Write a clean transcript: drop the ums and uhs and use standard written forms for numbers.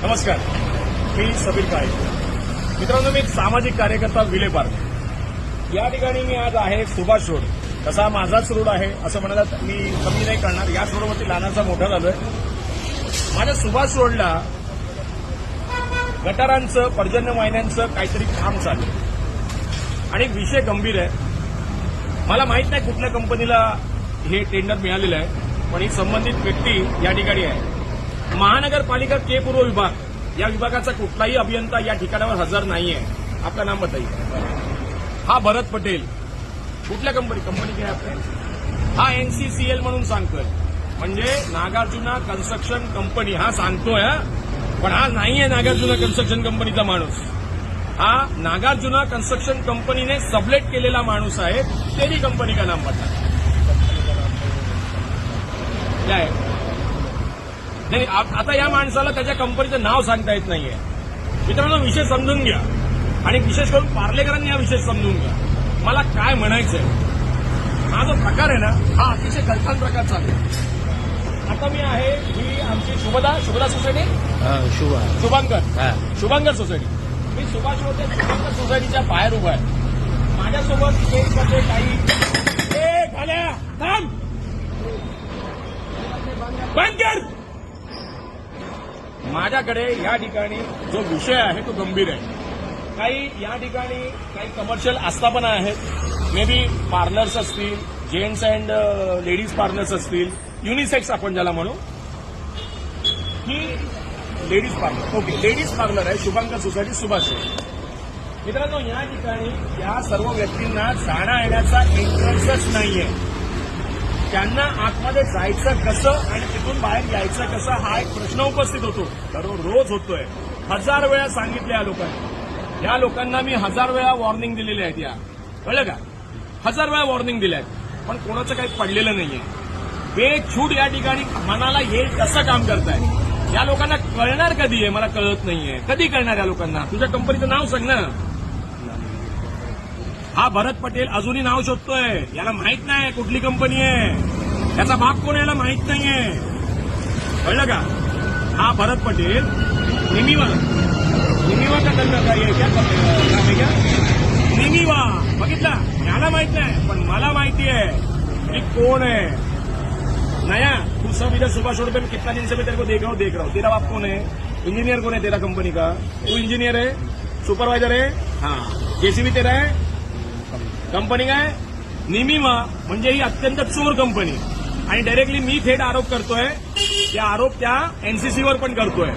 नमस्कार, मी सबीर काळे. मित्रांनो, मी एक सामाजिक कार्यकर्ता विले पार्क. या ठिकाणी मी आज आहे सुभाष रोड. तसा माझाच रोड आहे असं म्हणायला मी कमी नाही करणार. याच रोडवरती लहानाचा मोठा झालोय. माझ्या सुभाष रोडला गटारांचं, पर्जन्य वाहिन्यांचं काहीतरी काम चालू आहे आणि विषय गंभीर आहे. मला माहित नाही कुठल्या कंपनीला हे टेंडर मिळालेलं आहे, पण ही संबंधित व्यक्ती या ठिकाणी आहे. महानगरपालिका के पूर्व विभाग या विभागाचा कुठलाही अभियंता या ठिकाणावर हजर नाहीये. आपलं नाम बताइए. हा भरत पटेल. कुठल्या कंपनी काय आपल्या? हा एनसीसीएल म्हणून सांगतोय, म्हणजे नागार्जुना कन्स्ट्रक्शन कंपनी हा सांगतोय. पण हा नाहीये नागार्जुना कन्स्ट्रक्शन कंपनीचा माणूस. हा नागार्जुना कन्स्ट्रक्शन कंपनीने सबलेट केलेला माणूस आहे. तेरी कंपनी का नाम बता. काय नाही, आता या माणसाला त्याच्या कंपनीचं नाव सांगता येत नाहीये. मित्रांनो, विषय समजून घ्या आणि विशेष करून पार्लेकरांनी हा विषय समजून घ्या. मला काय म्हणायचंय, हा जो प्रकार आहे ना, हा अतिशय गलथान प्रकार चालू आहे. आता मी आहे ही आमची शुभदा सोसायटी, शुभांकर सोसायटी. मी सुभाष रोडच्या शुभांकर सोसायटीच्या बाहेर उभा आहे. माझ्यासोबत केसमध्ये काही घाल्या थांब बंद कर. माझ्याकडे या ठिकाणी जो विषय आहे तो गंभीर आहे. काही या ठिकाणी काही कमर्शियल आस्थापना आहेत. मे बी पार्लर्स असतील, जेंट्स अँड लेडीज पार्लर्स असतील, युनिसेक्स आपण ज्याला म्हणू, ही ladies parlour. Okay, ladies parlour आहे शुभांकर सोसायटी सुभाष. मित्रांनो, या ठिकाणी या सर्व व्यक्तींना जाण्या येण्याचा एंट्रन्सच नाहीये. त्यांना आतमध्ये जायचं कसं आणि तिथून बाहेर यायचं कसं हा एक प्रश्न उपस्थित होतो. रोज होतोय. 1000 वेळा सांगितले या लोकांनी. या लोकांना मी 1000 वेळा वॉर्निंग दिलेली आहेत. या कळलं का? 1000 वेळा वॉर्निंग दिल्या आहेत, पण कोणाचं काही पडलेलं नाहीये. बेछूट या ठिकाणी मनाला येईल कसं काम करताय. या लोकांना कळणार कधी आहे मला कळत नाहीये. कधी कळणार या लोकांना? तुझ्या कंपनीचं नाव सांग ना. हा भरत पटेल अजूनही नाव शोधतोय. याला माहित नाही कुठली कंपनी आहे, याचा बाप कोण याला माहित नाहीये. कळलं का? हा भरत पटेल निमिवा का कर्मचारी आहे. क्या निमिवा बघितला? याला माहित नाही, पण मला माहिती आहे की कोण आहे. नया तू सब इधर सुभाष रोड पे कितना दिन से मैं तेरे को देख रहा हूँ. तेरा बाप कौन है? इंजीनियर कौन है तेरा कंपनी का? तू इंजीनियर है, सुपरवायझर है. हाँ, जेसीबी तेरा है. कंपनी काय? निमिमा म्हणजे ही अत्यंत चोर कंपनी. आणि डायरेक्टली मी थेट आरोप करतोय. त्या आरोप त्या एनसीसीवर पण करतोय.